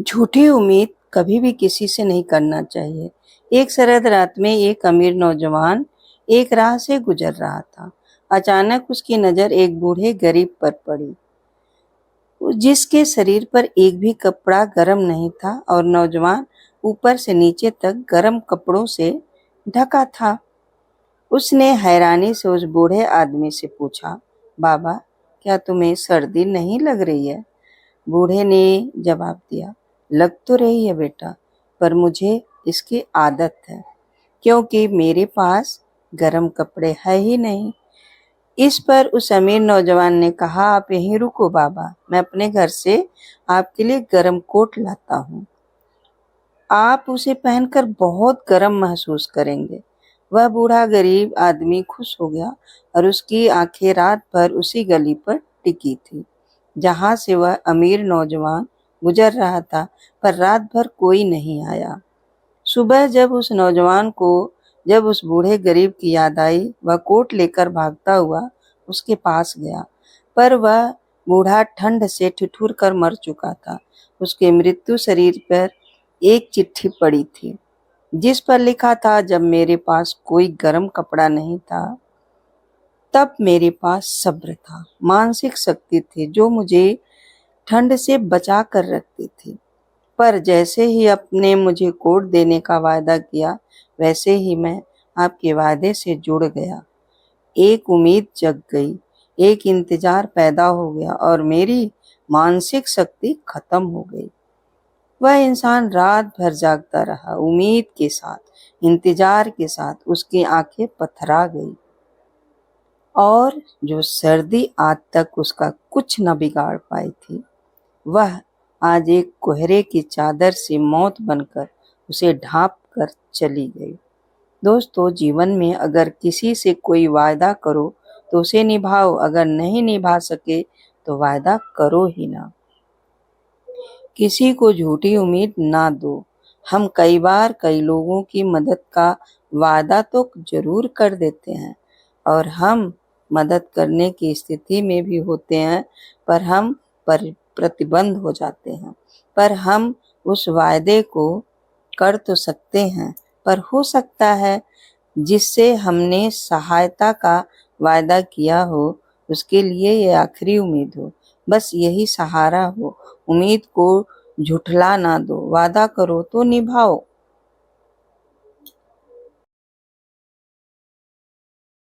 झूठी उम्मीद कभी भी किसी से नहीं करना चाहिए। एक शरद रात में एक अमीर नौजवान एक राह से गुजर रहा था। अचानक उसकी नजर एक बूढ़े गरीब पर पड़ी, जिसके शरीर पर एक भी कपड़ा गर्म नहीं था और नौजवान ऊपर से नीचे तक गर्म कपड़ों से ढका था। उसने हैरानी से उस बूढ़े आदमी से पूछा, बाबा, क्या तुम्हें सर्दी नहीं लग रही है? बूढ़े ने जवाब दिया, लग तो रही है बेटा, पर मुझे इसकी आदत है, क्योंकि मेरे पास गर्म कपड़े है ही नहीं। इस पर उस अमीर नौजवान ने कहा, आप यहीं रुको बाबा, मैं अपने घर से आपके लिए गर्म कोट लाता हूँ। आप उसे पहनकर बहुत गर्म महसूस करेंगे। वह बूढ़ा गरीब आदमी खुश हो गया और उसकी आंखें रात भर उसी गली पर टिकी थी जहां से वह अमीर नौजवान गुजर रहा था, पर रात भर कोई नहीं आया। सुबह जब उस बूढ़े गरीब की याद आई, वह कोट लेकर भागता हुआ उसके पास गया, पर वह बूढ़ा ठंड से ठिठुर कर मर चुका था। उसके मृत्यु शरीर पर एक चिट्ठी पड़ी थी, जिस पर लिखा था, जब मेरे पास कोई गर्म कपड़ा नहीं था, तब मेरे पास सब्र था, मानसिक शक्ति थी जो मुझे ठंड से बचा कर रखती थी। पर जैसे ही आपने मुझे कोट देने का वायदा किया, वैसे ही मैं आपके वादे से जुड़ गया। एक उम्मीद जग गई, एक इंतजार पैदा हो गया और मेरी मानसिक शक्ति खत्म हो गई। वह इंसान रात भर जागता रहा, उम्मीद के साथ, इंतजार के साथ। उसकी आंखें पथरा गई और जो सर्दी आज तक उसका कुछ न बिगाड़ पाई थी, वह आज एक कोहरे की चादर से मौत बनकर उसे ढांप कर चली गई। दोस्तों, जीवन में अगर किसी से कोई वायदा करो तो उसे निभाओ, अगर नहीं निभा सके तो वायदा करो ही ना। किसी को झूठी उम्मीद ना दो। हम कई लोगों की मदद का वादा तो जरूर कर देते हैं और हम मदद करने की स्थिति में भी होते हैं, पर हम प्रतिबंध हो जाते हैं। पर हम उस वायदे को कर तो सकते हैं, पर हो सकता है जिससे हमने सहायता का वायदा किया हो, उसके लिए ये आखिरी उम्मीद हो, बस यही सहारा हो। उम्मीद को झुठला ना दो, वादा करो तो निभाओ।